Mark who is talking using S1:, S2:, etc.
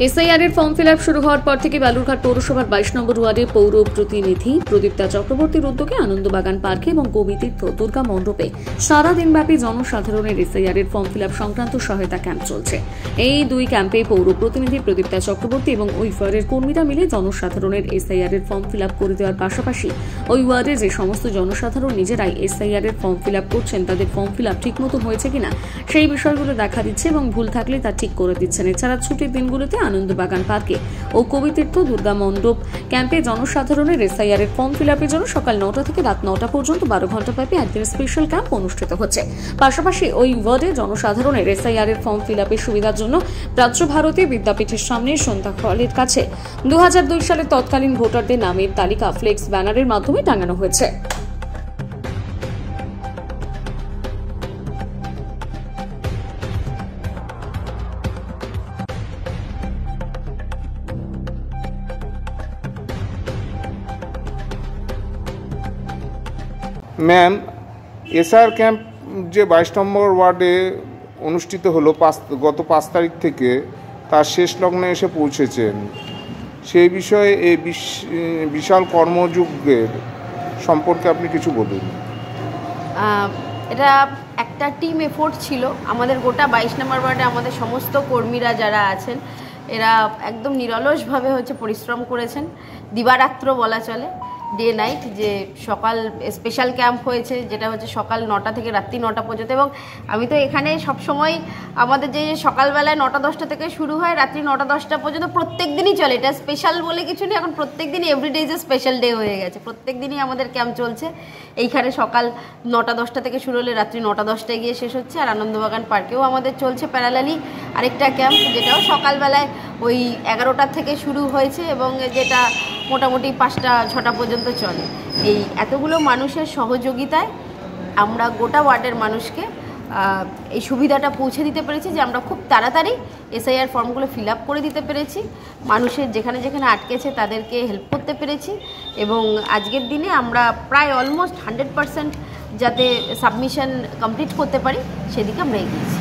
S1: SIR এর form fill up শুরু হওয়ার পর থেকে বালুরঘাট পৌরসভার 22 নম্বর ওয়ার্ডের পৌর প্রতিনিধি প্রদীপ্তা চক্রবর্তীর উদ্যোগে আনন্দবাগান পার্কে এবং কবিতীর্থ দুর্গা মণ্ডপে সারাদিনব্যাপী জনসাধারণের এসআইআর এর ফর্ম ফিল আপ সংক্রান্ত সহায়তা ক্যাম্প চলছে। এই দুই ক্যাম্পে পৌর প্রতিনিধি প্রদীপ্তা চক্রবর্তী এবং ওই ওয়ার্ডের কর্মীরা মিলে জনসাধারণের এসআইআর এর ফর্ম ফিল আপ করে দেওয়ার পাশাপাশি ওই ওয়ার্ডে যে সমস্ত জনসাধারণ নিজেরাই এসআইআর এর ফর্ম ফিল আপ করছেন তাদের ফর্ম ফিল আপ ঠিক মতো হয়েছে কিনা সেই বিষয়গুলো দেখা দিচ্ছে এবং ভুল থাকলে তা ঠিক করে দিচ্ছেন। এছাড়া ছুটির দিনগুলোতে আনন্দবাগান পার্কে ও কবিতীর্থ দুর্গা মণ্ডপ ক্যাম্পে জনসাধারণের এসআইআর এর ফর্ম ফিল আপের জন্য সকাল 9টা থেকে রাত 9টা পর্যন্ত 12 ঘন্টা ব্যাপী একদিন স্পেশাল ক্যাম্প অনুষ্ঠিত হচ্ছে। পাশাপাশি ওই ওয়ার্ডে জনসাধারণের এসআইআর এর ফর্ম ফিল আপের সুবিধার জন্য প্রাচ্য ভারতী বিদ্যাপীঠের সামনে সন্ধ্যা হলের কাছে 2002 সালের তৎকালীন ভোটারদের নামের তালিকা ফ্লেক্স ব্যানারের মাধ্যমে টাঙানো হয়েছে।
S2: ম্যাম, এসআর ক্যাম্প যে 22 নম্বর ওয়ার্ডে অনুষ্ঠিত হলো গত 5 তারিখ থেকে তার শেষ লগ্নে এসে পৌঁছেছেন, সেই বিষয়ে এই বিশাল কর্মযজ্ঞের সম্পর্কে আপনি কিছু বলুন।
S3: এটা একটা টিম এফোর্ট ছিল। আমাদের গোটা 22 নম্বর ওয়ার্ডে আমাদের সমস্ত কর্মীরা যারা আছেন এরা একদম নিরলসভাবে পরিশ্রম করেছেন, দিবারাত্র বলা চলে, ডে নাইট। যে সকাল স্পেশাল ক্যাম্প হয়েছে যেটা সকাল 9টা থেকে রাত্রি 9টা পর্যন্ত, এবং আমি তো এখানে সবসময় আমাদের যে সকালবেলায় 9টা 10টা থেকে শুরু হয় রাত্রি 9টা 10টা পর্যন্ত প্রত্যেক দিনই চলে। এটা স্পেশাল বলে কিছু নেই, এখন প্রত্যেক দিনই every day is a special day হয়ে গেছে। প্রত্যেক দিনই আমাদের ক্যাম্প চলছে এইখানে, সকাল 9টা 10টা থেকে শুরু হলে রাত্রি 9টা 10টায় গিয়ে শেষ হচ্ছে। আর আনন্দবাগান পার্কেও আমাদের চলছে প্যারালালি আরেকটা ক্যাম্প, যেটাও সকালবেলায় ওই 11টার থেকে শুরু হয়েছে এবং যেটা মোটামুটি 5টা 6টা পর্যন্ত চলে। এই এতগুলো মানুষের সহযোগিতায় আমরা গোটা ওয়ার্ডের মানুষকে এই সুবিধাটা পৌঁছে দিতে পেরেছি যে আমরা খুব তাড়াতাড়ি এসআইআর ফর্মগুলো ফিল আপ করে দিতে পেরেছি, মানুষের যেখানে যেখানে আটকেছে তাদেরকে হেল্প করতে পেরেছি, এবং আজকের দিনে আমরা প্রায় অলমোস্ট 100% যাতে সাবমিশন কমপ্লিট করতে পারি সেদিকে আমরা এগিয়েছি।